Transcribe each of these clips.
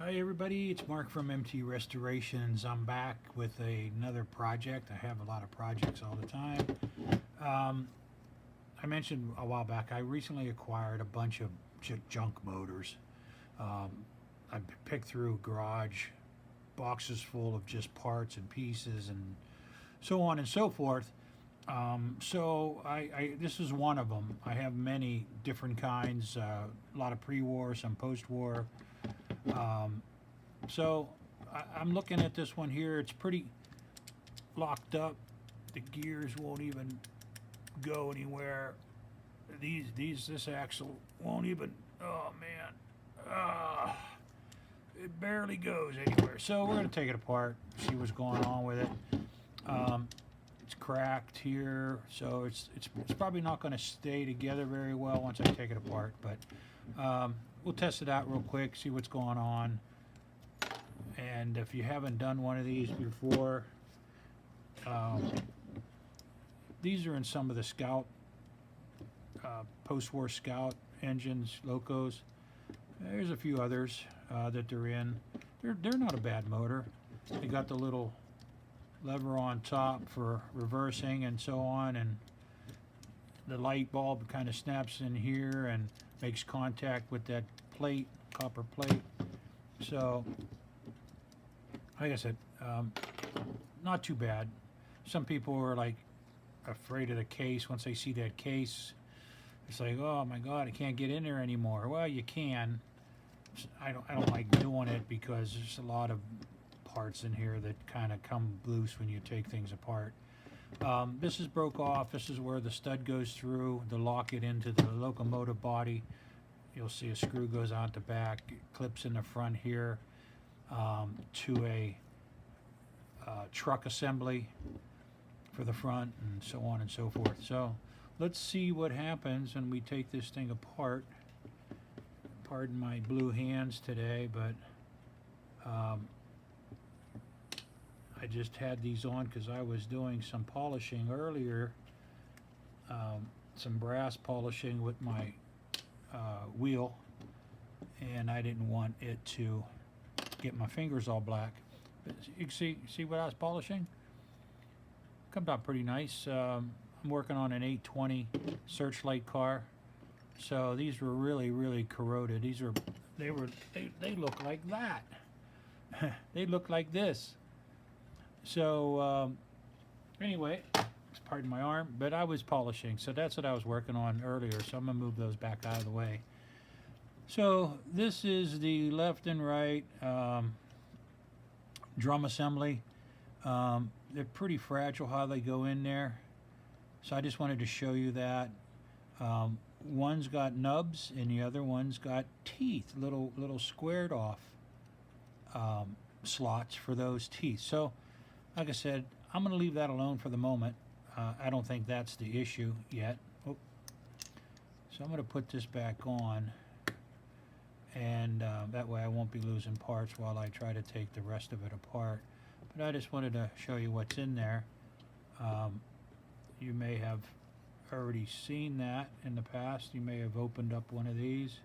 Hi everybody, it's Mark from MT.TrainRestorations. I'm back with another project. I have a lot of projects all the time. I mentioned a while back, I recently acquired a bunch of junk motors. I picked through garage boxes full of just parts and pieces and so on and so forth. So this is one of them. I have many different kinds, a lot of pre-war, some post-war. So I'm looking at this one here. It's pretty locked up. The gears won't even go anywhere. This axle won't even. Oh man, it barely goes anywhere. So we're gonna take it apart, see what's going on with it. It's cracked here, so it's probably not going to stay together very well once I take it apart. But we'll test it out real quick, see what's going on. And if you haven't done one of these before, these are in some of the Scout, post-war Scout engines, locos. There's a few others that they're in. They're not a bad motor. They got the little lever on top for reversing and so on, and the light bulb kind of snaps in here and makes contact with that plate, copper plate. So like I said, not too bad. Some people are like afraid of the case. Once they see that case, it's like, oh my god, I can't get in there anymore. Well, you can. I don't like doing it because there's a lot of parts in here that kind of come loose when you take things apart. This is broke off. This is where the stud goes through to lock it into the locomotive body. You'll see a screw goes out the back. It clips in the front here to a truck assembly for the front, and so on and so forth. So let's see what happens when we take this thing apart. Pardon my blue hands today, but I just had these on because I was doing some polishing earlier, some brass polishing with my wheel, and I didn't want it to get my fingers all black. But you can see what I was polishing? Comes out pretty nice. I'm working on an 820 Searchlight car, so these were really corroded. They look like that. They look like this. So anyway, pardon my arm, but I was polishing, so that's what I was working on earlier. So I'm gonna move those back out of the way. So this is the left and right drum assembly. They're pretty fragile how they go in there, so I just wanted to show you that. One's got nubs and the other one's got teeth, little squared off slots for those teeth. So like I said, I'm going to leave that alone for the moment. I don't think that's the issue yet. Oh. So I'm going to put this back on, and that way I won't be losing parts while I try to take the rest of it apart. But I just wanted to show you what's in there. You may have already seen that in the past. You may have opened up one of these,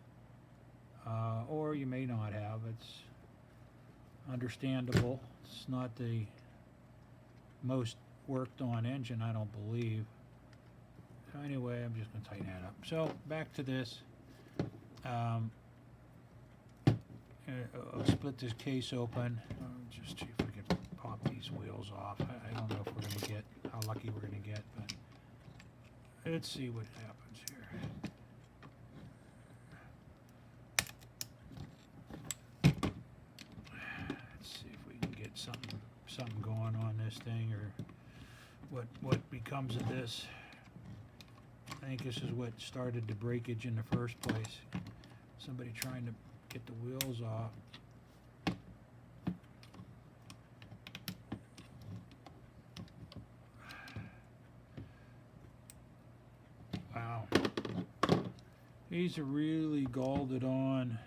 or you may not have. It's understandable. It's not the most worked on engine, I don't believe. So anyway, I'm just going to tighten that up. So back to this. I'll split this case open. Just see if we can pop these wheels off. I don't know if we're going to get, how lucky we're going to get, but let's see what happens here. Let's see if we can get something going on this thing, or what becomes of this. I think this is what started the breakage in the first place. Somebody trying to get the wheels off. Wow. These are really galded on.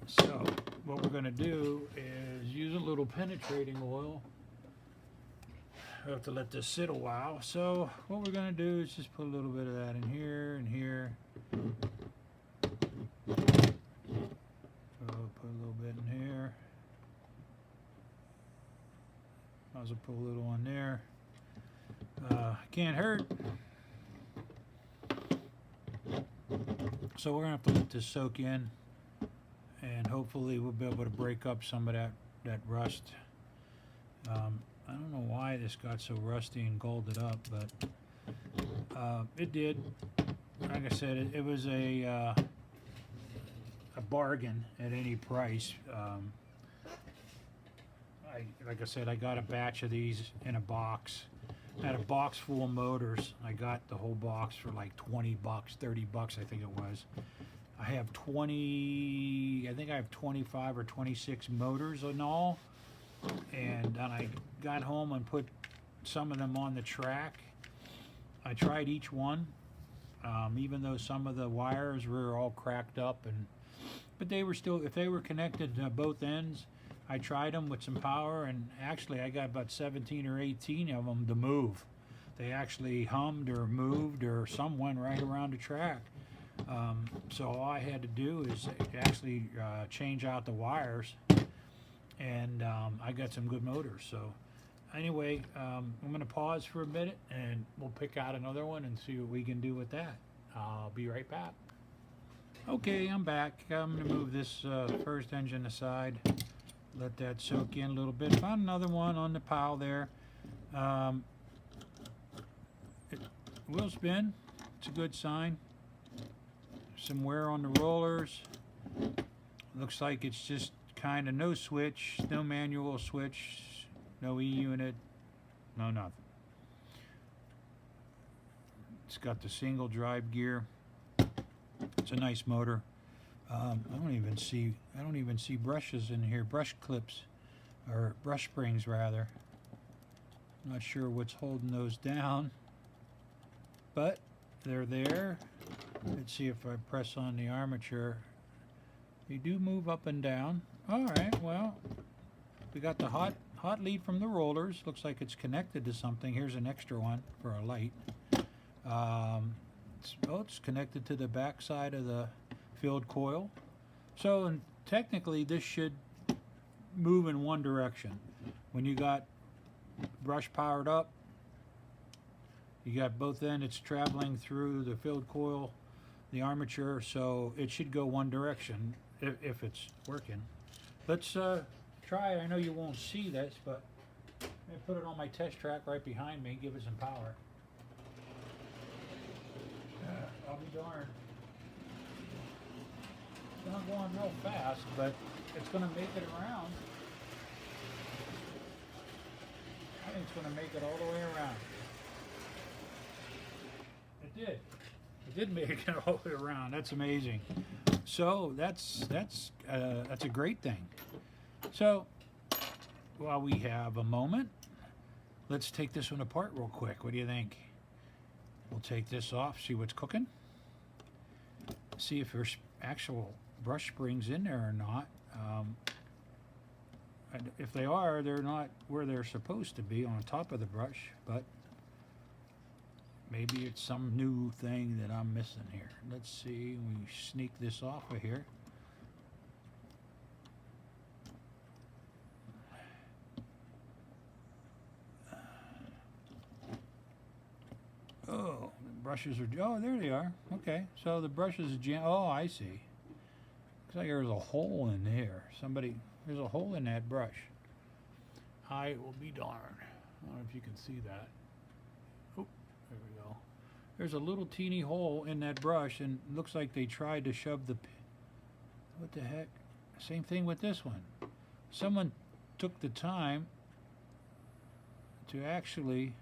So what we're going to do is use a little penetrating oil. I have to let this sit a while. So what we're going to do is just put a little bit of that in here and here. So put a little bit in here. Might as well put a little on there. Can't hurt. So we're going to have to let this soak in, and hopefully we'll be able to break up some of that rust. I don't know why this got so rusty and golded up, but it did. Like I said, it was a bargain at any price. Like I said, I got a batch of these in a box. I had a box full of motors. I got the whole box for like 20 bucks, 30 bucks, I think it was. I have 25 or 26 motors in all. And then I got home and put some of them on the track. I tried each one, even though some of the wires were all cracked up, but they were still, if they were connected to both ends, I tried them with some power, and actually I got about 17 or 18 of them to move. They actually hummed or moved, or some went right around the track. So all I had to do is actually change out the wires, and I got some good motors. So anyway, I'm going to pause for a minute, and we'll pick out another one and see what we can do with that. I'll be right back. Okay, I'm back. I'm going to move this first engine aside. Let that soak in a little bit. Found another one on the pile there. It will spin. It's a good sign. Some wear on the rollers. Looks like it's just kind of no switch, no manual switch, no E-unit, no nothing. It's got the single drive gear. It's a nice motor. I don't even see brushes in here, brush clips, or brush springs rather. Not sure what's holding those down, but they're there. Let's see if I press on the armature. They do move up and down. All right, well, we got the hot lead from the rollers. Looks like it's connected to something. Here's an extra one for a light. It's connected to the back side of the field coil. So technically this should move in one direction. When you got brush powered up, you got both ends, it's traveling through the field coil, the armature, so it should go one direction if it's working. Let's try. I know you won't see this, but I put it on my test track right behind me, give it some power. I'll be darned. It's not going real fast, but it's going to make it around. I think it's going to make it all the way around. It did. It did make it all the way around. That's amazing. So that's a great thing. So while we have a moment, let's take this one apart real quick. What do you think? We'll take this off, see what's cooking, see if there's actual brush springs in there or not. If they are, they're not where they're supposed to be on top of the brush, but maybe it's some new thing that I'm missing here. Let's see, we sneak this off of here. Oh, the brushes are, oh, there they are. Okay, so the brushes are oh, I see. Looks like there's a hole in there. There's a hole in that brush. I will be darned. I don't know if you can see that. Oh, there we go. There's a little teeny hole in that brush, and it looks like they tried to shove the, what the heck? Same thing with this one. Someone took the time to actually,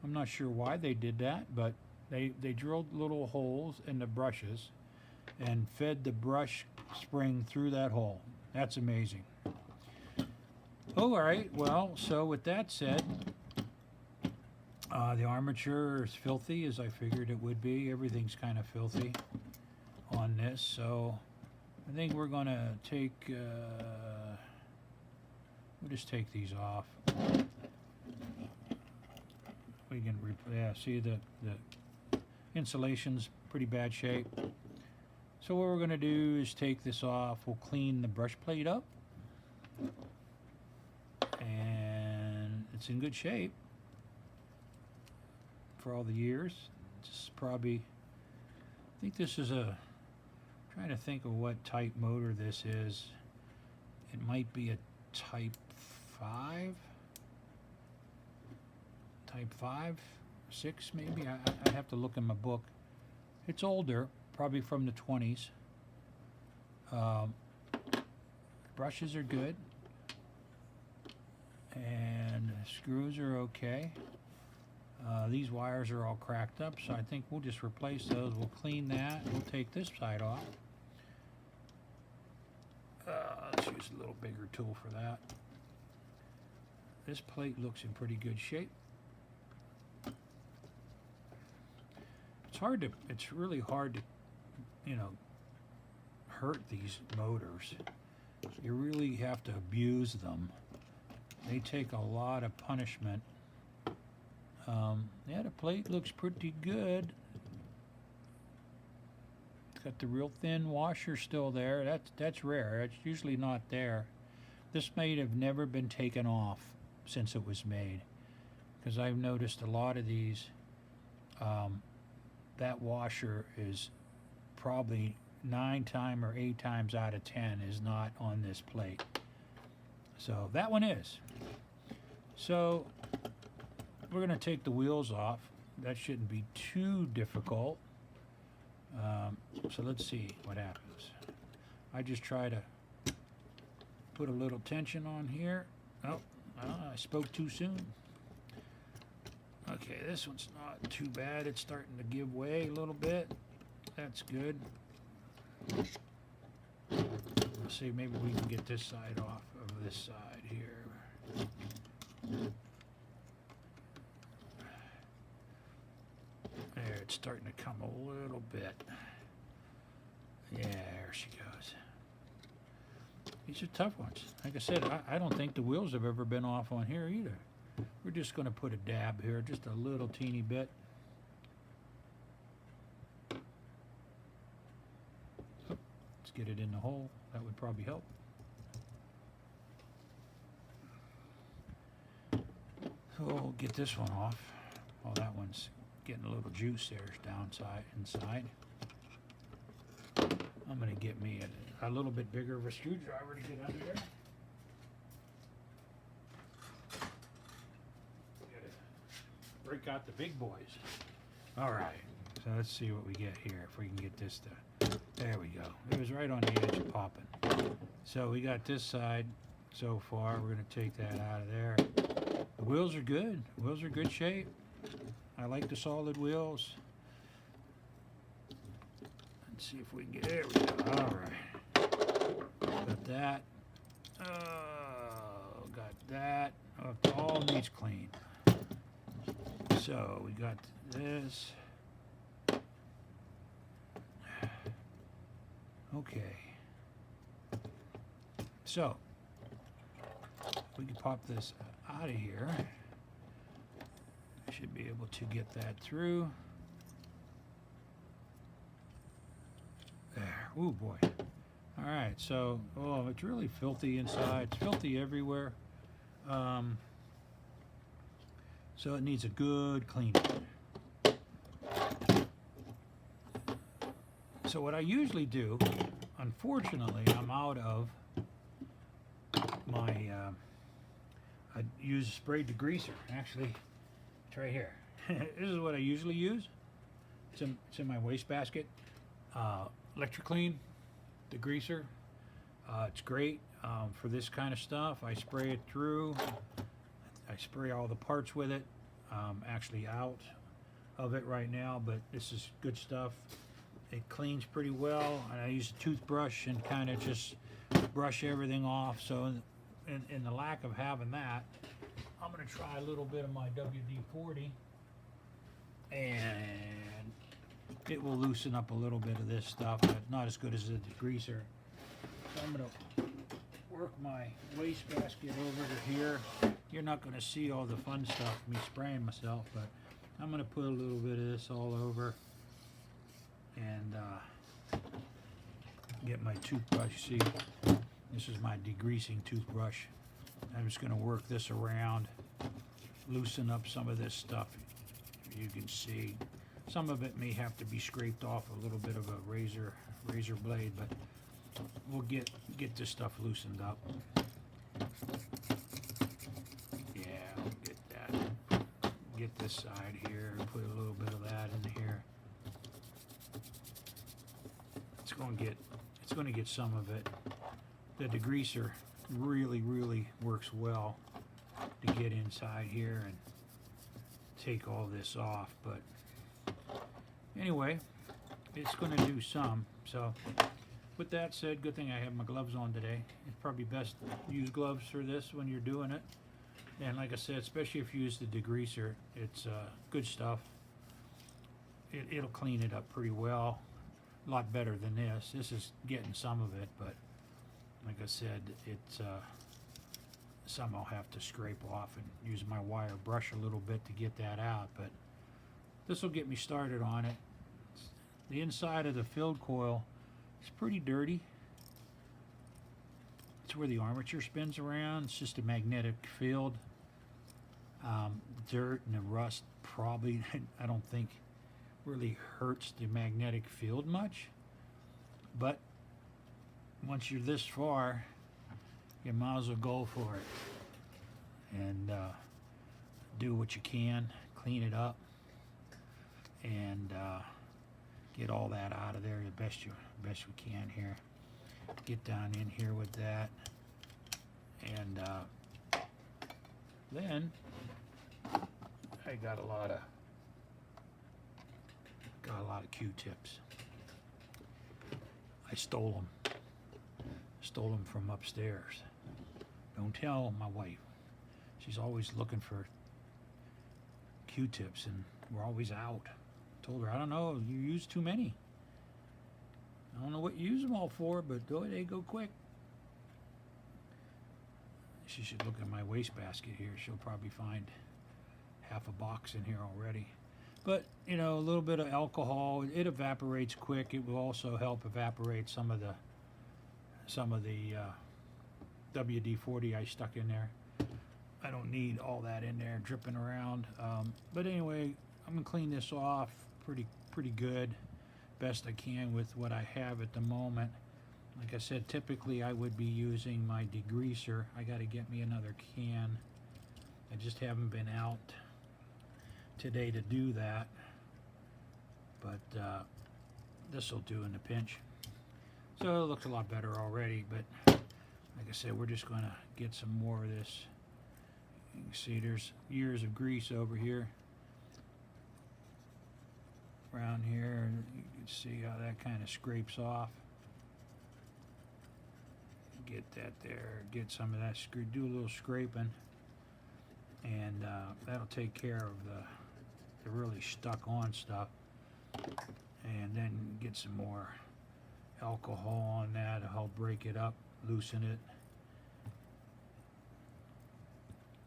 I'm not sure why they did that, but they drilled little holes in the brushes and fed the brush spring through that hole. That's amazing. All right, well, so with that said, the armature is filthy, as I figured it would be. Everything's kind of filthy on this, so I think we're going to take, we'll just take these off. we can, yeah, see the insulation's pretty bad shape. So what we're going to do is take this off. We'll clean the brush plate up. And it's in good shape for all the years. It's probably, I think this is a, trying to think of what type motor this is. It might be a type 5? Type 5? 6 maybe? I have to look in my book. It's older, probably from the 20s. Brushes are good. And the screws are okay. These wires are all cracked up, so I think we'll just replace those. We'll clean that. We'll take this side off. Let's use a little bigger tool for that. This plate looks in pretty good shape. It's really hard to, you know, hurt these motors. You really have to abuse them. They take a lot of punishment. Yeah, the plate looks pretty good. It's got the real thin washer still there. That's rare. It's usually not there. This may have never been taken off since it was made, because I've noticed a lot of these. That washer is probably 9 times or 8 times out of 10 is not on this plate. So that one is. So we're going to take the wheels off. That shouldn't be too difficult. So let's see what happens. I just try to put a little tension on here. Oh, I spoke too soon. Okay, this one's not too bad. It's starting to give way a little bit. That's good. Let's see, maybe we can get this side off of this side here. There, it's starting to come a little bit. Yeah, there she goes. These are tough ones. Like I said, I don't think the wheels have ever been off on here either. We're just going to put a dab here, just a little teeny bit. Let's get it in the hole. That would probably help. So we'll get this one off. Oh, that one's getting a little juice there inside. I'm going to get me a little bit bigger of a screwdriver to get under there. Break out the big boys. All right, so let's see what we get here, if we can get this to, there we go. It was right on the edge of popping. So we got this side so far. We're going to take that out of there. The wheels are good. Wheels are good shape. I like the solid wheels. Let's see if we can get, there we go. All right. Got that. Oh, got that. Oh, all needs clean. So we got this. Okay. So we can pop this out of here. I should be able to get that through. There. Oh boy. All right. So, oh, it's really filthy inside. It's filthy everywhere. So it needs a good cleaning. So what I usually do, unfortunately, I'm out of my, I use sprayed degreaser. Actually, it's right here. This is what I usually use. It's in my wastebasket. Electroclean degreaser. It's great for this kind of stuff. I spray it through. I spray all the parts with it. Actually out of it right now, but this is good stuff. It cleans pretty well, and I use a toothbrush and kind of just brush everything off. So in the lack of having that, I'm going to try a little bit of my WD-40, and it will loosen up a little bit of this stuff, but not as good as the degreaser. So I'm going to work my wastebasket over to here. You're not going to see all the fun stuff, me spraying myself, but I'm going to put a little bit of this all over and get my toothbrush. See, this is my degreasing toothbrush. I'm just going to work this around, loosen up some of this stuff. You can see some of it may have to be scraped off a little bit of a razor blade, but we'll get this stuff loosened up. Yeah, we'll get that. Get this side here and put a little bit of that in here. It's going to get some of it. The degreaser really works well to get inside here and take all this off, but anyway, it's going to do some. So with that said, good thing I have my gloves on today. It's probably best to use gloves for this when you're doing it. And like I said, especially if you use the degreaser, it's good stuff. It'll clean it up pretty well. A lot better than this. This is getting some of it, but like I said, it's some I'll have to scrape off and use my wire brush a little bit to get that out, but this will get me started on it. The inside of the filled coil is pretty dirty. It's where the armature spins around. It's just a magnetic field. Dirt and the rust probably, I don't think, really hurts the magnetic field much, but once you're this far, you might as well go for it and do what you can, clean it up, and get all that out of there the best we can here. Get down in here with that, and then I got a lot of Q-tips. I stole them from upstairs. Don't tell my wife. She's always looking for Q-tips, and we're always out. Told her, I don't know, you use too many. I don't know what you use them all for, but they go quick. She should look at my wastebasket here. She'll probably find half a box in here already. But, you know, a little bit of alcohol, it evaporates quick. It will also help evaporate some of the WD-40 I stuck in there. I don't need all that in there dripping around. But anyway, I'm gonna clean this off pretty good, best I can with what I have at the moment. Like I said, typically I would be using my degreaser. I got to get me another can. I just haven't been out today to do that, but this will do in the pinch. So it looks a lot better already, but like I said, we're just going to get some more of this. You can see there's years of grease over here, around here. You can see how that kind of scrapes off. Get that there, get some of that, do a little scraping, and that'll take care of the really stuck on stuff. And then get some more alcohol on that to help break it up, loosen it.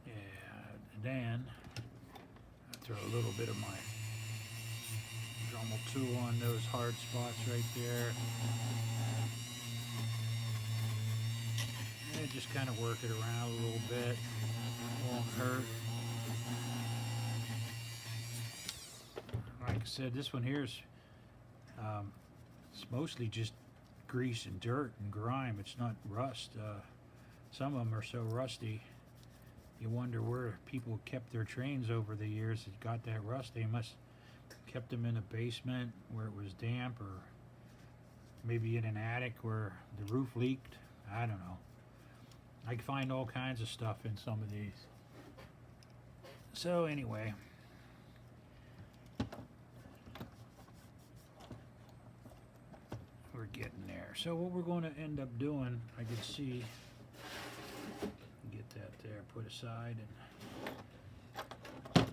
And then I throw a little bit of my Dremel tool on those hard spots right there. And just kind of work it around a little bit. Won't hurt. Like I said, this one here is it's mostly just grease and dirt and grime. It's not rust. Some of them are so rusty, you wonder where people kept their trains over the years that got that rust. They must have kept them in a basement where it was damp, or maybe in an attic where the roof leaked. I don't know. I can find all kinds of stuff in some of these. So anyway, we're getting there. So what we're going to end up doing, I can see, get that there put aside, and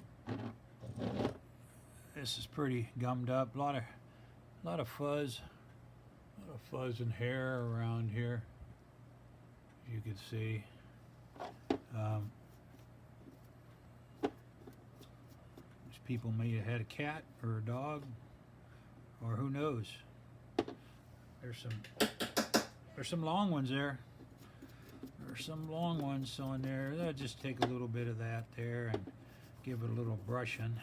this is pretty gummed up. A lot of fuzz, and hair around here. You can see. Just People may have had a cat or a dog, or who knows. There's some long ones there. There's some long ones on there. I'll just take a little bit of that there and give it a little brushing.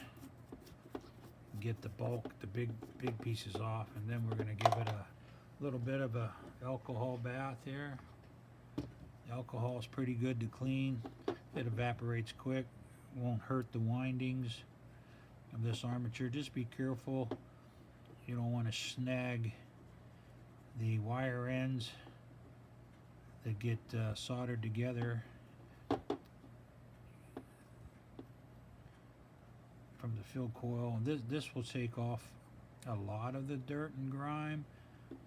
Get the bulk, the big pieces off, and then we're going to give it a little bit of a alcohol bath here. The alcohol is pretty good to clean. It evaporates quick. Won't hurt the windings of this armature. Just be careful. You don't want to snag the wire ends that get soldered together from the fill coil. This will take off a lot of the dirt and grime,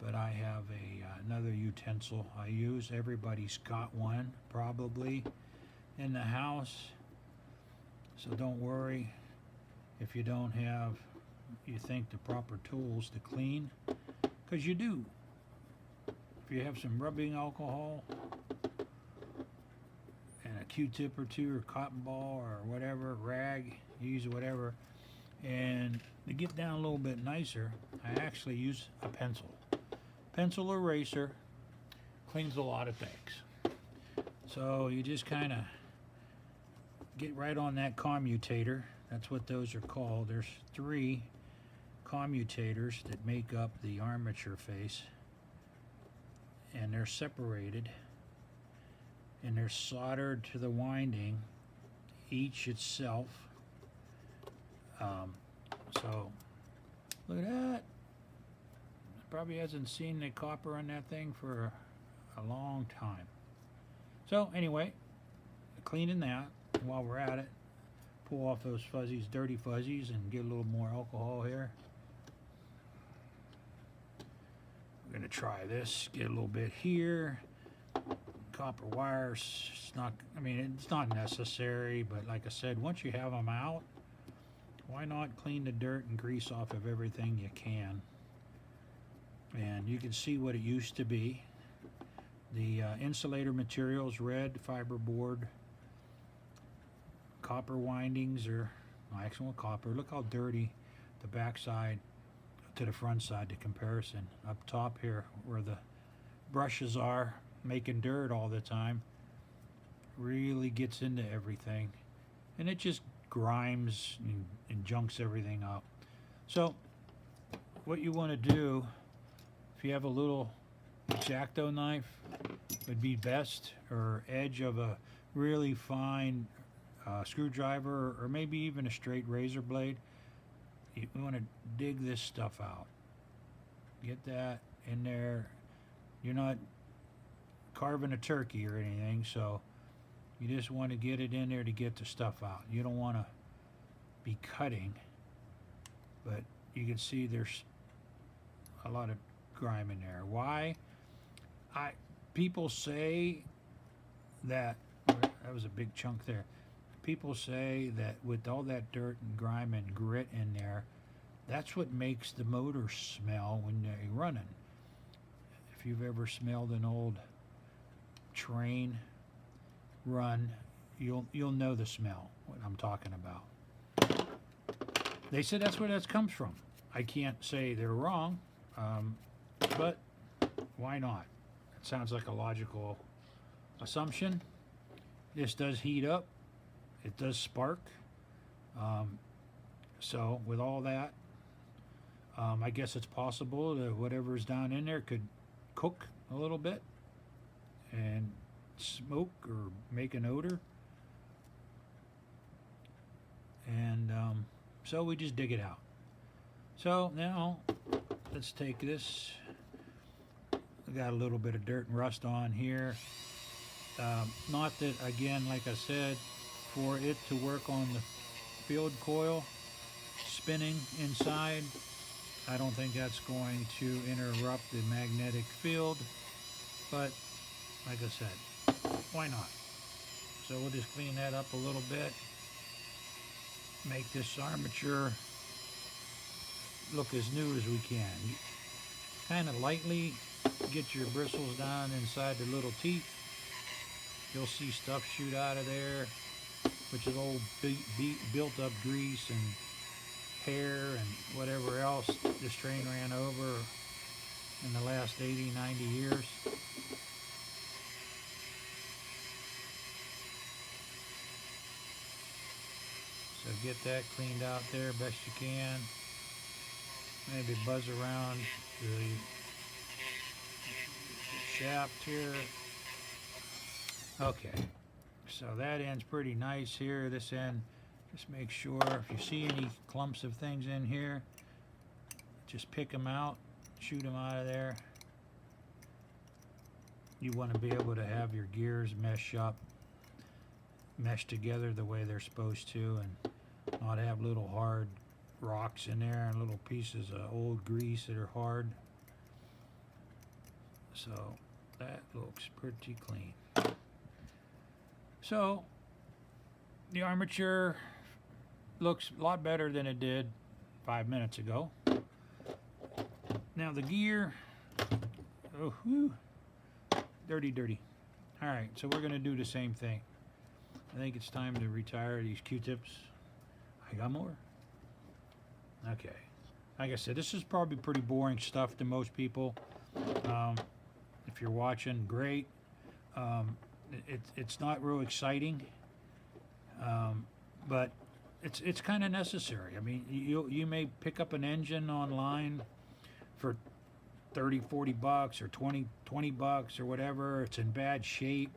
but I have another utensil I use. Everybody's got one probably in the house, so don't worry if you don't have, you think, the proper tools to clean, because you do. If you have some rubbing alcohol and a Q-tip or two, or cotton ball or whatever, rag, use whatever, and to get down a little bit nicer, I actually use a pencil. Pencil eraser cleans a lot of things. So you just kind of get right on that commutator. That's what those are called. There's 3 commutators that make up the armature face, and they're separated and they're soldered to the winding, each itself. So look at that. Probably hasn't seen the copper on that thing for a long time. So anyway, cleaning that while we're at it. Pull off those fuzzies, dirty fuzzies, and get a little more alcohol here. We're gonna try this. Get a little bit here. Copper wires. It's not necessary, but like I said, once you have them out, why not clean the dirt and grease off of everything you can? And you can see what it used to be. The insulator material is red, fiberboard. Copper windings are actual copper. Look how dirty the back side to the front side, the comparison. Up top here where the brushes are making dirt all the time, really gets into everything, and it just grimes and junks everything up. So what you want to do, if you have a little X-Acto knife, would be best, or edge of a really fine screwdriver, or maybe even a straight razor blade. You want to dig this stuff out. Get that in there. You're not carving a turkey or anything, so you just want to get it in there to get the stuff out. You don't want to be cutting, but you can see there's a lot of grime in there. Why? People say that was a big chunk there. People say that with all that dirt and grime and grit in there, that's what makes the motor smell when they're running. If you've ever smelled an old train run, you'll know the smell, what I'm talking about. They said that's where that comes from. I can't say they're wrong, but why not? It sounds like a logical assumption. This does heat up. It does spark. So with all that, I guess it's possible that whatever's down in there could cook a little bit and smoke or make an odor. And so we just dig it out. So now let's take this. We got a little bit of dirt and rust on here. Not that, again, like I said, for it to work on the field coil spinning inside, I don't think that's going to interrupt the magnetic field, but like I said, why not? So we'll just clean that up a little bit, make this armature look as new as we can. Kind of lightly get your bristles down inside the little teeth. You'll see stuff shoot out of there, which is old built up grease and hair and whatever else this train ran over in the last 80, 90 years. So get that cleaned out there best you can. Maybe buzz around the shaft here. Okay, so that end's pretty nice here. This end, just make sure if you see any clumps of things in here, just pick them out, shoot them out of there. You want to be able to have your gears mesh together the way they're supposed to, and not have little hard rocks in there and little pieces of old grease that are hard. So that looks pretty clean. So the armature looks a lot better than it did 5 minutes ago. Now the gear, oh, whew, dirty. All right, so we're gonna do the same thing. I think it's time to retire these Q-tips. I got more. Okay, like I said, this is probably pretty boring stuff to most people. If you're watching, great. It's not real exciting, but it's kind of necessary. I mean, you may pick up an engine online for 30, 40 bucks or 20 bucks or whatever. It's in bad shape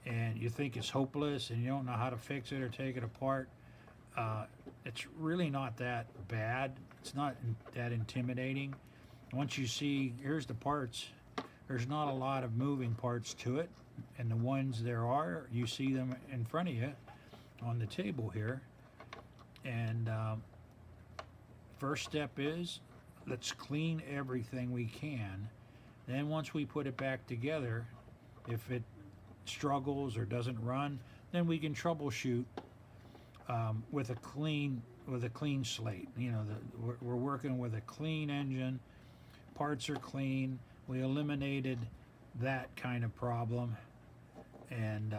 and you think it's hopeless and you don't know how to fix it or take it apart. It's really not that bad. It's not that intimidating. Once you see, here's the parts, there's not a lot of moving parts to it, and the ones there are, you see them in front of you on the table here. And first step is, let's clean everything we can. Then once we put it back together, if it struggles or doesn't run, then we can troubleshoot with a clean slate. You know, we're working with a clean engine, parts are clean, we eliminated that kind of problem. And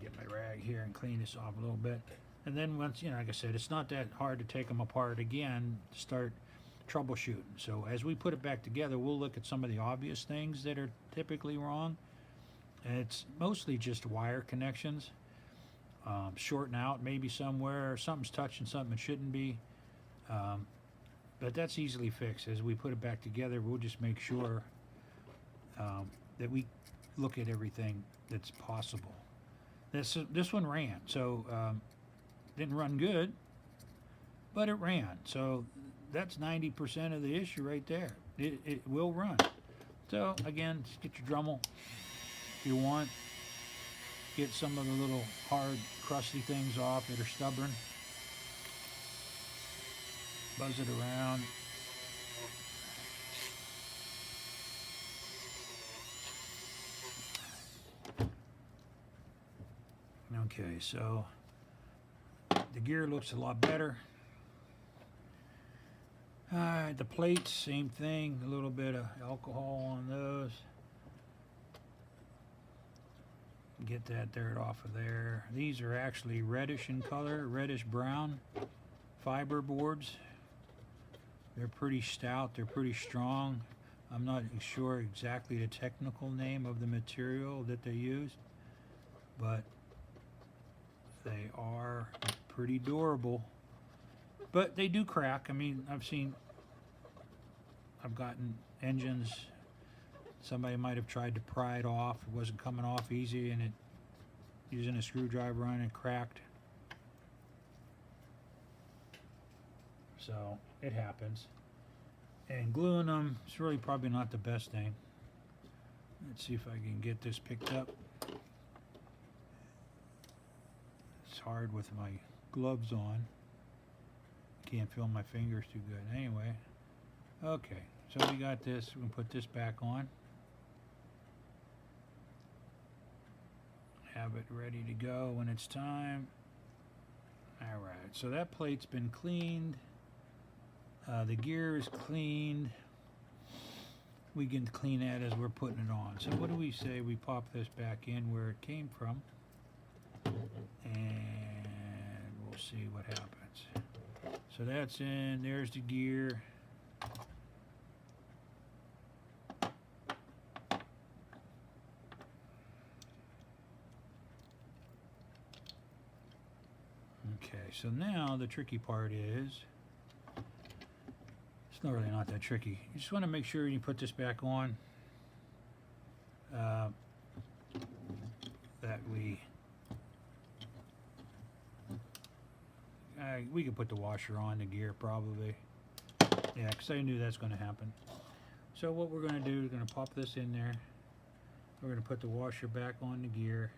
get my rag here and clean this off a little bit. And then once, you know, like I said, it's not that hard to take them apart again, start troubleshooting. So as we put it back together, we'll look at some of the obvious things that are typically wrong. And it's mostly just wire connections, shorting out maybe somewhere, something's touching something it shouldn't be. But that's easily fixed. As we put it back together, we'll just make sure that we look at everything that's possible. This one ran, so didn't run good, but it ran. So that's 90% of the issue right there. It will run. So again, just get your Dremel if you want. Get some of the little hard, crusty things off that are stubborn. Buzz it around. Okay, so the gear looks a lot better. The plates, same thing, a little bit of alcohol on those. Get that dirt off of there. These are actually reddish in color, reddish brown fiber boards. They're pretty stout, they're pretty strong. I'm not sure exactly the technical name of the material that they used, but they are pretty durable. But they do crack. I mean, I've gotten engines, somebody might have tried to pry it off, it wasn't coming off easy, and it, using a screwdriver on it, cracked. So it happens. And gluing them is really probably not the best thing. Let's see if I can get this picked up. It's hard with my gloves on. Can't feel my fingers too good. Anyway, okay, so we got this. We can put this back on. Have it ready to go when it's time. All right, so that plate's been cleaned. The gear is cleaned. We can clean that as we're putting it on. So what do we say? We pop this back in where it came from, and we'll see what happens. So that's in, there's the gear. Okay, so now the tricky part is, it's not really not that tricky. You just want to make sure you put this back on. That we could put the washer on the gear probably. Yeah, because I knew that's going to happen. So what we're going to do, we're going to pop this in there. We're going to put the washer back on the gear.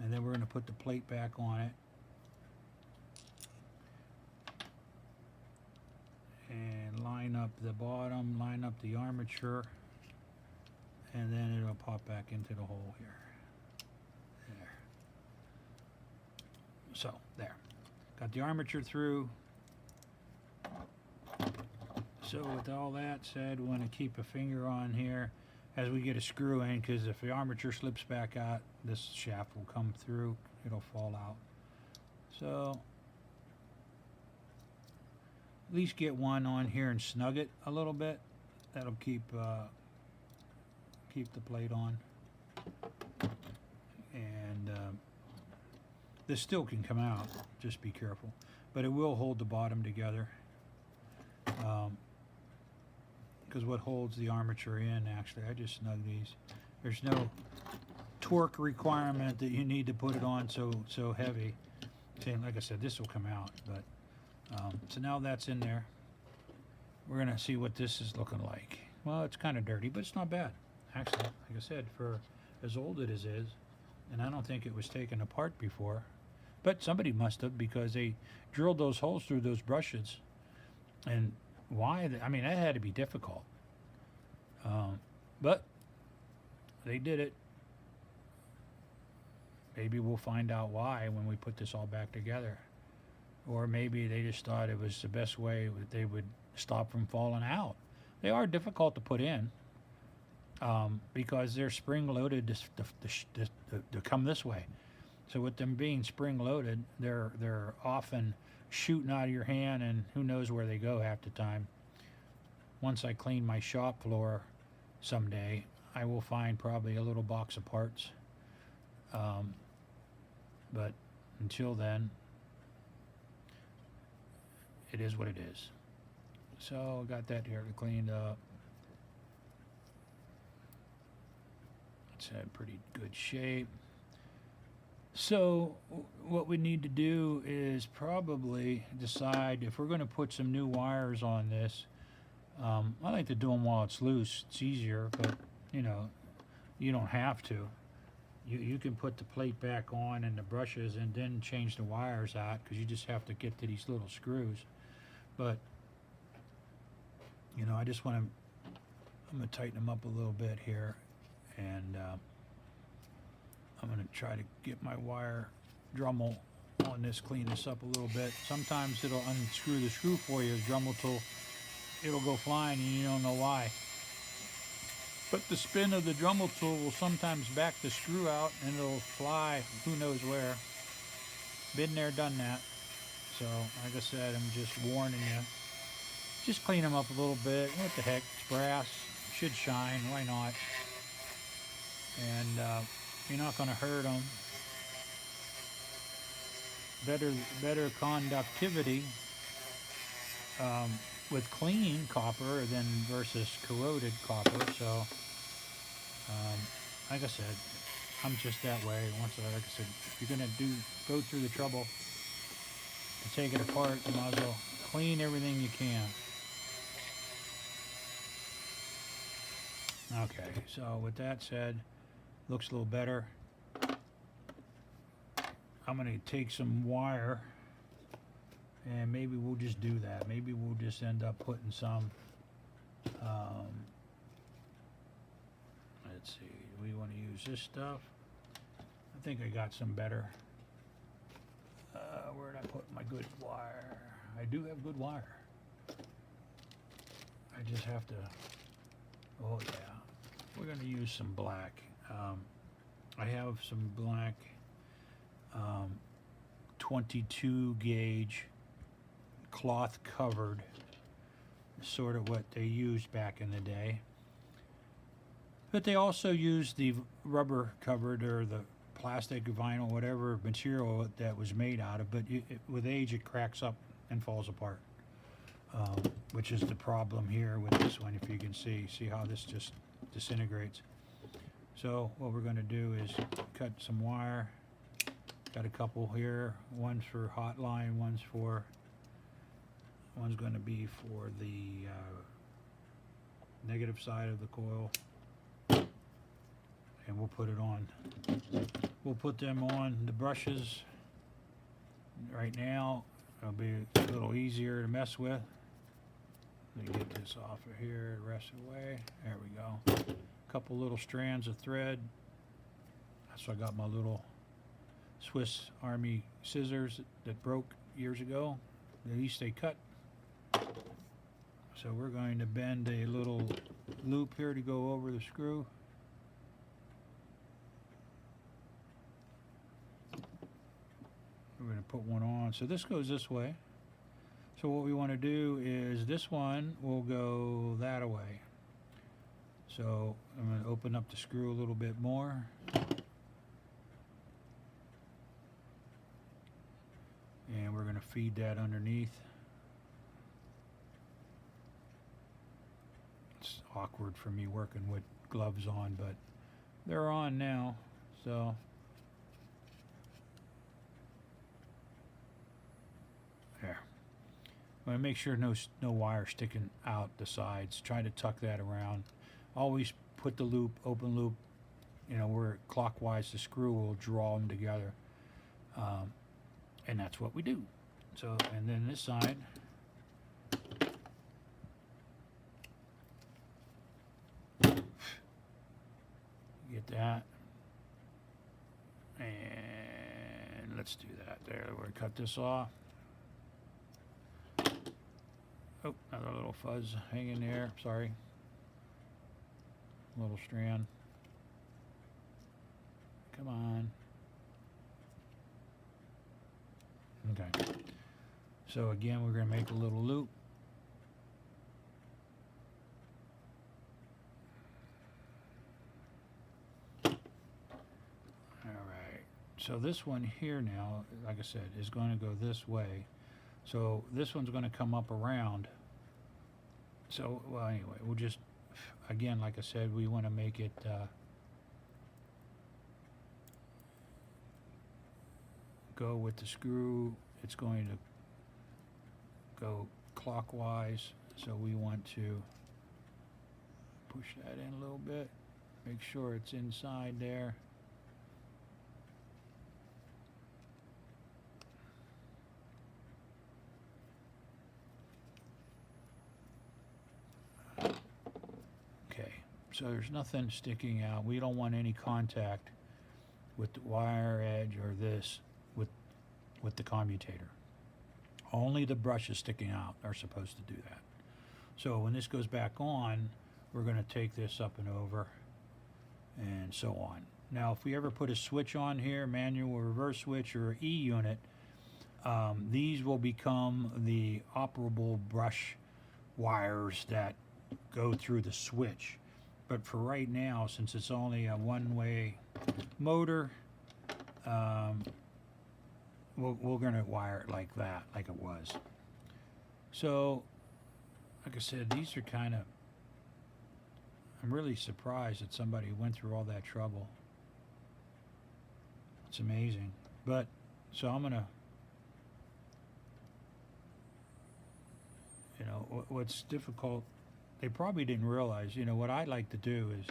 And then we're going to put the plate back on it. And line up the bottom, line up the armature. And then it'll pop back into the hole here. There. So, there. Got the armature through. So with all that said, we want to keep a finger on here as we get a screw in, because if the armature slips back out, this shaft will come through. It'll fall out. So at least get one on here and snug it a little bit. That'll keep the plate on. And this still can come out. Just be careful. But it will hold the bottom together. Because what holds the armature in, actually, I just snug these. There's no torque requirement that you need to put it on so heavy. And like I said, this will come out. But so now that's in there. We're gonna see what this is looking like. Well, it's kind of dirty, but it's not bad. Actually, like I said, for as old it is, and I don't think it was taken apart before. But somebody must have, because they drilled those holes through those brushes. And why? I mean, that had to be difficult. But they did it. Maybe we'll find out why when we put this all back together. Or maybe they just thought it was the best way they would stop from falling out. They are difficult to put in because they're spring-loaded to come this way. So with them being spring-loaded, they're often shooting out of your hand, and who knows where they go half the time. Once I clean my shop floor someday, I will find probably a little box of parts. But until then, it is what it is. So got that here cleaned up. It's in pretty good shape. So what we need to do is probably decide if we're going to put some new wires on this. I like to do them while it's loose. It's easier, but you know, you don't have to. You can put the plate back on and the brushes and then change the wires out, because you just have to get to these little screws. But you know, I just want to, I'm going to tighten them up a little bit here, and I'm going to try to get my wire Dremel on this, clean this up a little bit. Sometimes it'll unscrew the screw for you, the Dremel tool. It'll go flying and you don't know why. But the spin of the Dremel tool will sometimes back the screw out and it'll fly who knows where. Been there, done that. So, like I said, I'm just warning you. Just clean them up a little bit. What the heck? It's brass. Should shine. Why not? And you're not going to hurt them. Better conductivity with clean copper than versus corroded copper. So, like I said, I'm just that way. Once, like I said, if you're going to go through the trouble to take it apart, you might as well clean everything you can. Okay, so with that said, looks a little better. I'm going to take some wire, and maybe we'll just do that. Maybe we'll just end up putting some, let's see, do we want to use this stuff? I think I got some better. Where did I put my good wire? I do have good wire. I just have to, oh yeah. We're going to use some black. I have some black 22 gauge cloth covered, sort of what they used back in the day. But they also used the rubber covered or the plastic, vinyl, whatever material that was made out of, but with age it cracks up and falls apart, which is the problem here with this one. If you can see how this just disintegrates. So what we're going to do is cut some wire. Got a couple here. One's for hot line, one's going to be for the negative side of the coil, and we'll put it on. We'll put them on the brushes right now. It'll be a little easier to mess with. Let me get this off of here, the rest of the way. There we go. A couple little strands of thread. So I got my little Swiss Army scissors that broke years ago. At least they cut. So we're going to bend a little loop here to go over the screw. We're going to put one on. So this goes this way. So what we want to do is this one will go that way. So I'm going to open up the screw a little bit more. And we're going to feed that underneath. It's awkward for me working with gloves on, but they're on now. So there. I'm going to make sure no wire sticking out the sides. Try to tuck that around. Always put the loop, open loop, where clockwise the screw will draw them together. And that's what we do. So, and then this side, get that. And let's do that. There, we're going to cut this off. Oh, another little fuzz hanging there. Sorry. Little strand. Come on. Okay. So again, we're going to make a little loop. All right. So this one here now, like I said, is going to go this way. So this one's going to come up around. So, well, anyway, we'll just, again, like I said, we want to make it go with the screw. It's going to go clockwise, so we want to push that in a little bit, make sure it's inside there. Okay, so there's nothing sticking out. We don't want any contact with the wire edge or this with the commutator. Only the brushes sticking out are supposed to do that. So when this goes back on, we're going to take this up and over and so on. Now if we ever put a switch on here, manual or reverse switch or E unit, these will become the operable brush wires that go through the switch. But for right now, since it's only a one-way motor, we're going to wire it like that, like it was. So, like I said, these are kind of, I'm really surprised that somebody went through all that trouble. It's amazing. But, so I'm going to, what's difficult, they probably didn't realize, what I like to do is,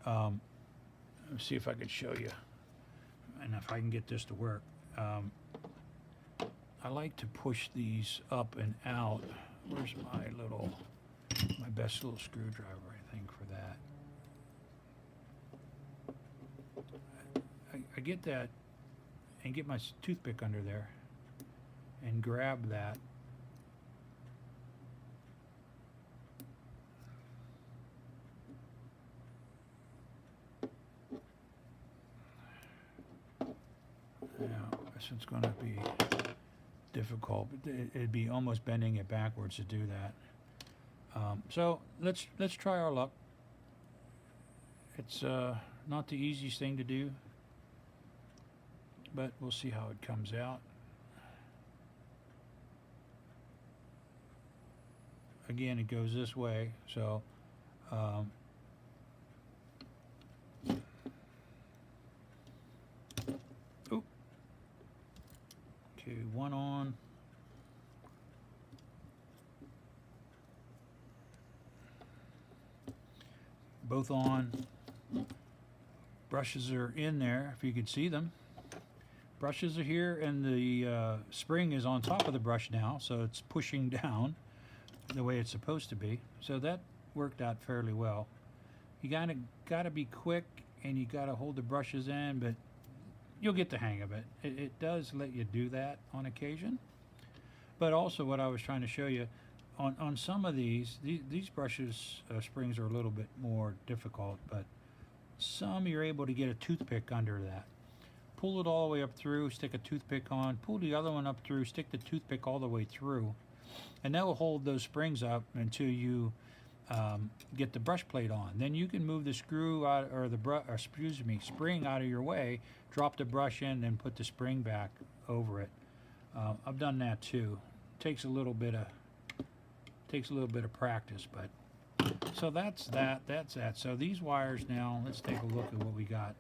let's see if I could show you, and if I can get this to work. I like to push these up and out. Where's my best little screwdriver, I think, for that. I get that and get my toothpick under there and grab that. Now, this one's going to be difficult. It'd be almost bending it backwards to do that. So let's try our luck. It's not the easiest thing to do, but we'll see how it comes out. Again, it goes this way, so oop. Okay, one on. Both on. Brushes are in there, if you can see them. Brushes are here, and the spring is on top of the brush now, so it's pushing down the way it's supposed to be. So that worked out fairly well. You gotta be quick, and you gotta hold the brushes in, but you'll get the hang of it. It does let you do that on occasion. But also, what I was trying to show you, on some of these brushes, springs are a little bit more difficult, but some you're able to get a toothpick under that. Pull it all the way up through, stick a toothpick on, pull the other one up through, stick the toothpick all the way through, and that will hold those springs up until you get the brush plate on. Then you can move the screw out, or the spring out of your way, drop the brush in, and put the spring back over it. I've done that too. Takes a little bit of practice, but so that's that. So these wires now, let's take a look at what we got.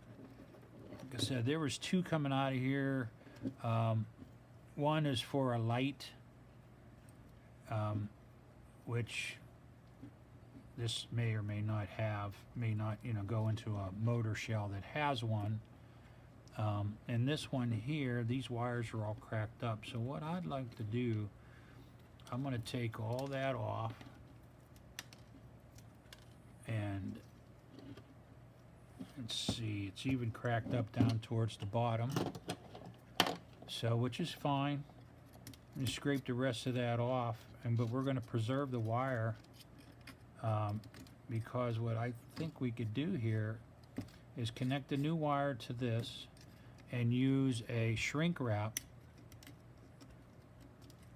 Like I said, there was two coming out of here. One is for a light, which this may or may not have, go into a motor shell that has one. And this one here, these wires are all cracked up. So what I'd like to do, I'm going to take all that off, and let's see, it's even cracked up down towards the bottom, so which is fine. And scrape the rest of that off, but we're going to preserve the wire, because what I think we could do here is connect the new wire to this and use a shrink wrap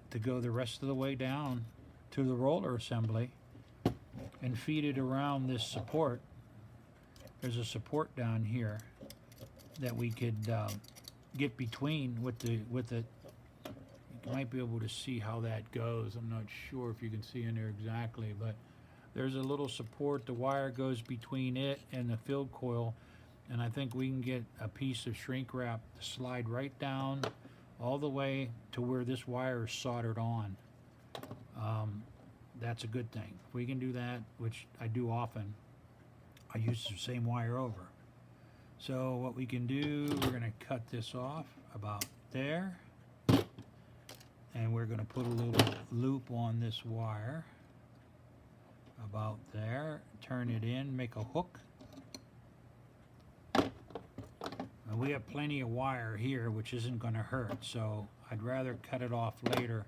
to go the rest of the way down to the roller assembly and feed it around this support. There's a support down here that we could get between with it. You might be able to see how that goes. I'm not sure if you can see in there exactly, but there's a little support. The wire goes between it and the field coil, and I think we can get a piece of shrink wrap to slide right down all the way to where this wire is soldered on. That's a good thing. If we can do that, which I do often, I use the same wire over. So what we can do, we're going to cut this off about there, and we're going to put a little loop on this wire about there, turn it in, make a hook. And we have plenty of wire here, which isn't going to hurt, so I'd rather cut it off later.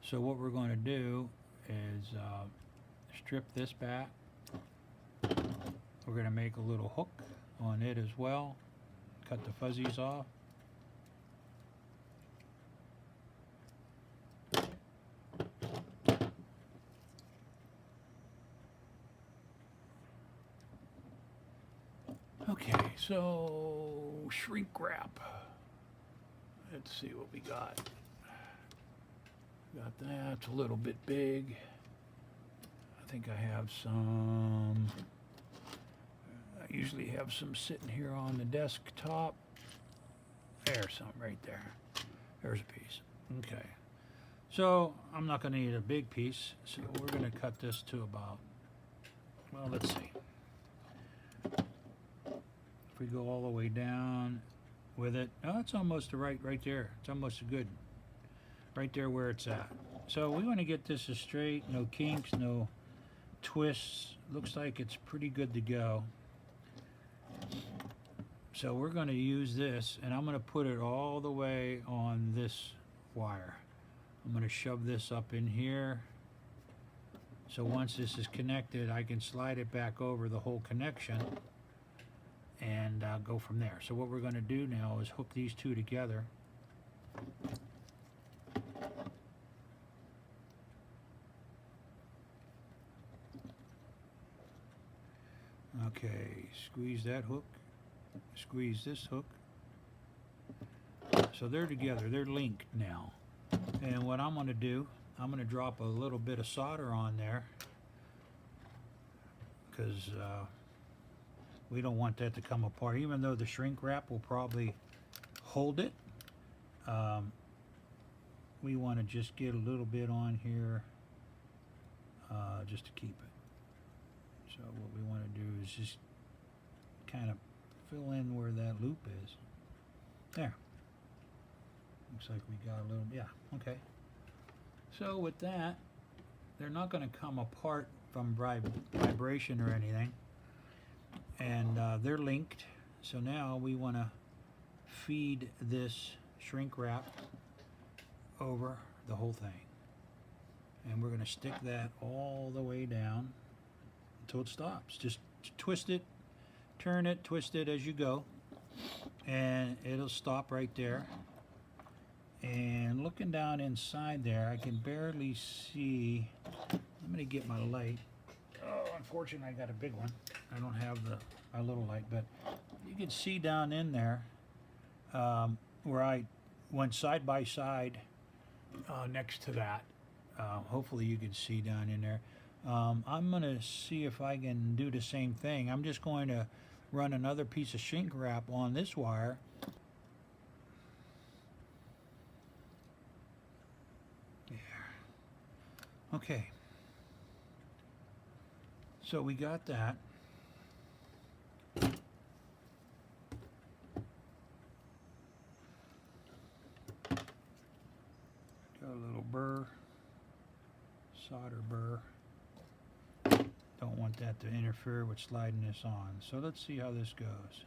So what we're going to do is strip this back. We're going to make a little hook on it as well. Cut the fuzzies off. Okay, so shrink wrap. Let's see what we got. Got that. It's a little bit big. I think I have some. I usually have some sitting here on the desktop. There's some right there. There's a piece. Okay. So I'm not going to need a big piece. So we're going to cut this to about, well, let's see. If we go all the way down with it, oh, it's almost right there. It's almost good. Right there where it's at. So we want to get this as straight, no kinks, no twists. Looks like it's pretty good to go. So we're going to use this, and I'm going to put it all the way on this wire. I'm going to shove this up in here. So once this is connected, I can slide it back over the whole connection and go from there. So what we're going to do now is hook these two together. Okay, squeeze that hook, squeeze this hook. So they're together, they're linked now. And what I'm going to do, I'm going to drop a little bit of solder on there because we don't want that to come apart. Even though the shrink wrap will probably hold it, we want to just get a little bit on here just to keep it. So what we want to do is just kind of fill in where that loop is. There. Looks like we got a little, yeah, okay. So with that, they're not going to come apart from vibration or anything. And they're linked. So now we want to feed this shrink wrap over the whole thing. And we're going to stick that all the way down until it stops. Just twist it, turn it, twist it as you go. And it'll stop right there. And looking down inside there, I can barely see. I'm going to get my light. Oh, unfortunately, I got a big one. I don't have my little light, but you can see down in there where I went side by side next to that. Hopefully you can see down in there. I'm going to see if I can do the same thing. I'm just going to run another piece of shrink wrap on this wire. Okay, so we got that. Got a little burr, solder burr. Don't want that to interfere with sliding this on. So let's see how this goes.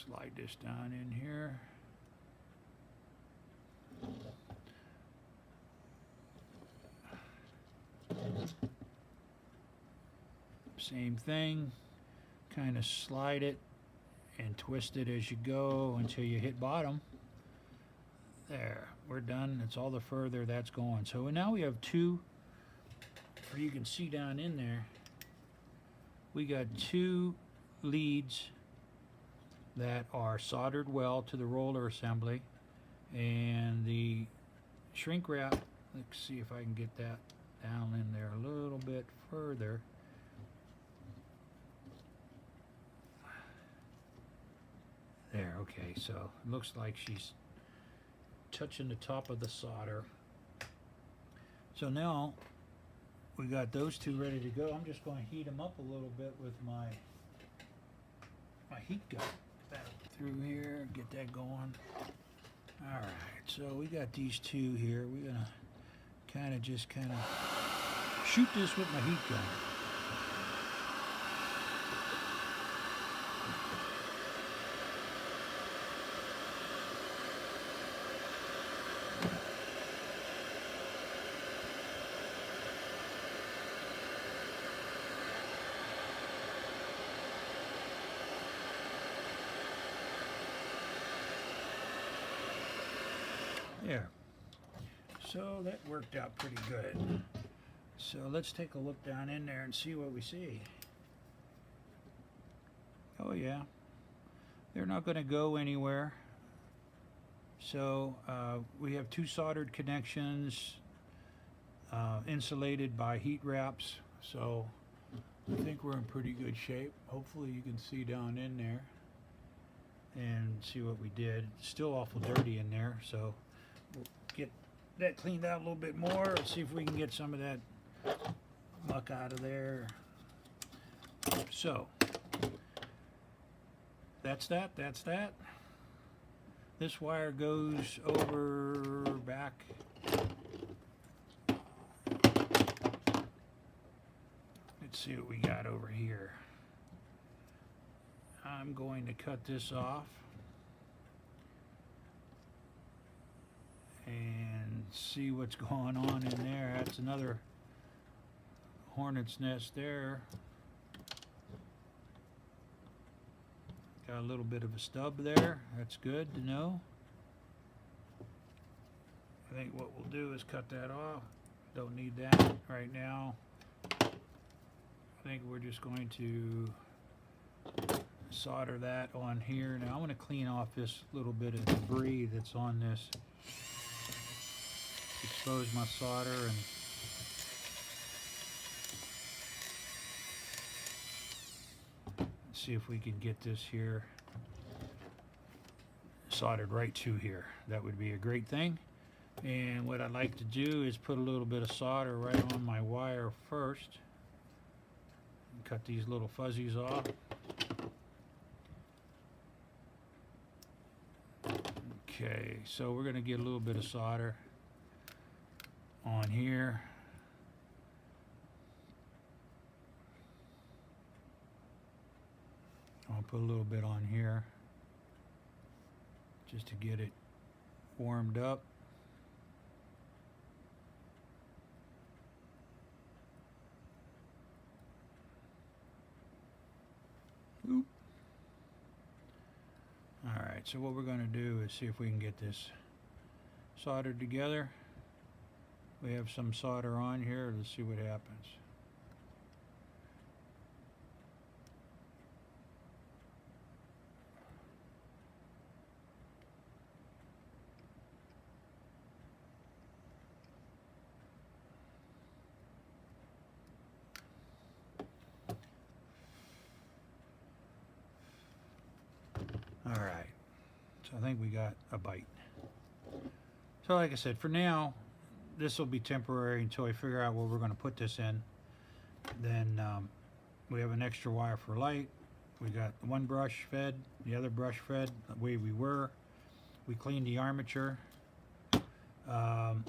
Slide this down in here. Same thing, kind of slide it and twist it as you go until you hit bottom. There, we're done. That's all the further that's going. So now we have two, you can see down in there, we got two leads that are soldered well to the roller assembly, and the shrink wrap, let's see if I can get that down in there a little bit further. There, okay, so it looks like she's touching the top of the solder. So now we got those two ready to go. I'm just going to heat them up a little bit with my heat gun. Get that through here, get that going. All right, so we got these two here. We're gonna kind of shoot this with my heat gun. There. So that worked out pretty good. So let's take a look down in there and see what we see. Oh yeah, they're not going to go anywhere. So we have two soldered connections, insulated by heat wraps. So I think we're in pretty good shape. Hopefully you can see down in there and see what we did. It's still awful dirty in there, so we'll get that cleaned out a little bit more. Let's see if we can get some of that muck out of there. So that's that. This wire goes over back. Let's see what we got over here. I'm going to cut this off and see what's going on in there. That's another hornet's nest there. Got a little bit of a stub there. That's good to know. I think what we'll do is cut that off. Don't need that right now. I think we're just going to solder that on here. Now I'm going to clean off this little bit of debris that's on this. Expose my solder and see if we can get this here soldered right to here. That would be a great thing. And what I'd like to do is put a little bit of solder right on my wire first. Cut these little fuzzies off. Okay, so we're going to get a little bit of solder on here. I'll put a little bit on here just to get it warmed up. Oop. All right, so what we're going to do is see if we can get this soldered together. We have some solder on here. Let's see what happens. All right, so I think we got a bite. So like I said, for now, this will be temporary until I figure out where we're going to put this in. Then we have an extra wire for light. We got one brush fed, the other brush fed the way we were. We cleaned the armature. I'm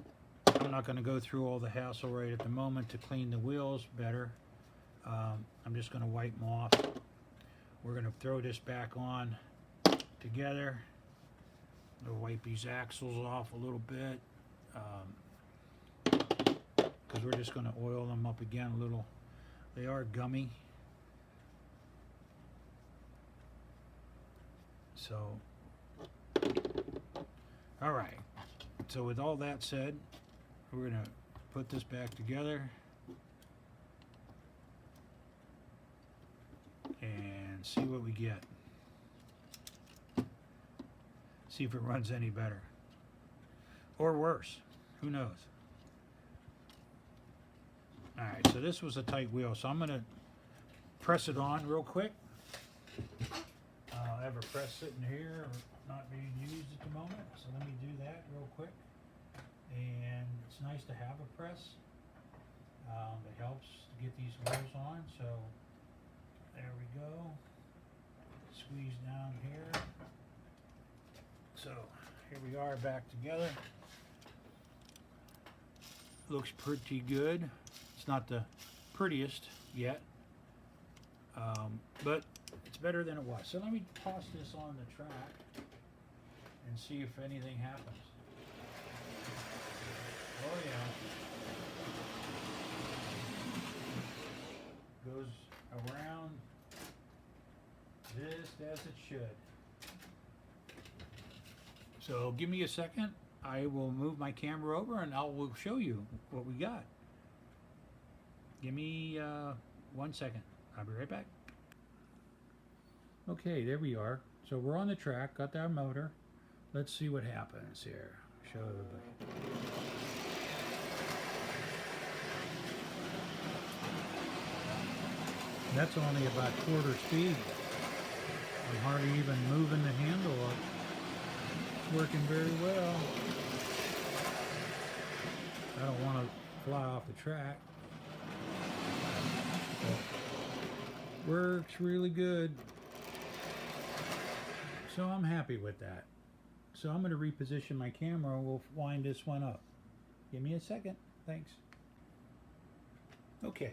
not going to go through all the hassle right at the moment to clean the wheels better. I'm just going to wipe them off. We're going to throw this back on together. I'll wipe these axles off a little bit because we're just going to oil them up again a little. They are gummy, so all right, so with all that said, we're going to put this back together and see what we get. See if it runs any better or worse, who knows. All right, so this was a tight wheel, so I'm going to press it on real quick. I have a press sitting here not being used at the moment, so let me do that real quick. And it's nice to have a press. It helps to get these wheels on, so there we go. Squeeze down here. So here we are back together. Looks pretty good. It's not the prettiest yet, but it's better than it was. So let me toss this on the track and see if anything happens. Oh yeah. Goes around just as it should. So give me a second. I will move my camera over and I will show you what we got. Give me 1 second. I'll be right back. Okay, there we are. So we're on the track, got our motor. Let's see what happens here. Show everybody. That's only about quarter speed. I'm hardly even moving the handle up. Working very well. I don't want to fly off the track. But works really good. So I'm happy with that. So I'm going to reposition my camera and we'll wind this one up. Give me a second. Thanks. Okay,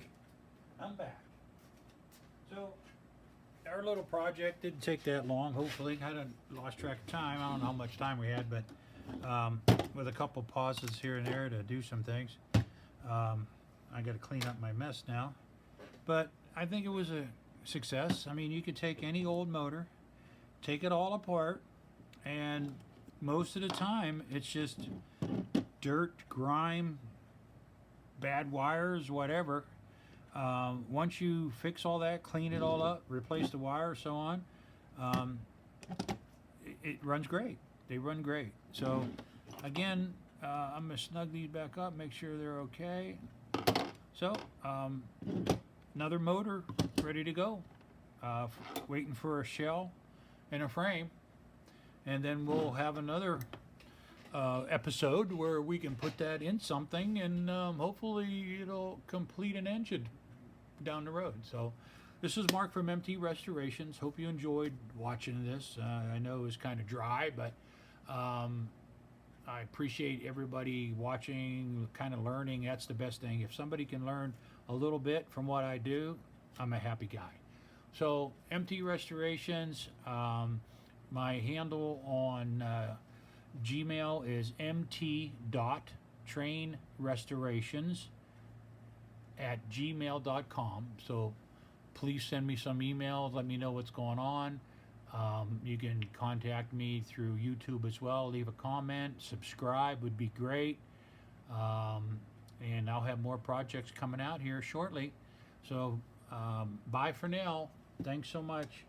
I'm back. So our little project didn't take that long, hopefully. I lost track of time. I don't know how much time we had, but with a couple pauses here and there to do some things. I got to clean up my mess now. But I think it was a success. I mean, you could take any old motor, take it all apart, and most of the time it's just dirt, grime, bad wires, whatever. Once you fix all that, clean it all up, replace the wire, so on, um, it runs great. They run great. So again, I'm gonna snug these back up, make sure they're okay. So another motor ready to go, waiting for a shell and a frame, and then we'll have another episode where we can put that in something, and hopefully it'll complete an engine down the road. So this is Mark from MT Restorations. Hope you enjoyed watching this. I know it was kind of dry, but I appreciate everybody watching, kind of learning. That's the best thing. If somebody can learn a little bit from what I do, I'm a happy guy. So MT Restorations, my handle on Gmail is MT.TrainRestorations@gmail.com. So please send me some emails. Let me know what's going on. You can contact me through YouTube as well. Leave a comment. Subscribe would be great. And I'll have more projects coming out here shortly. So bye for now. Thanks so much.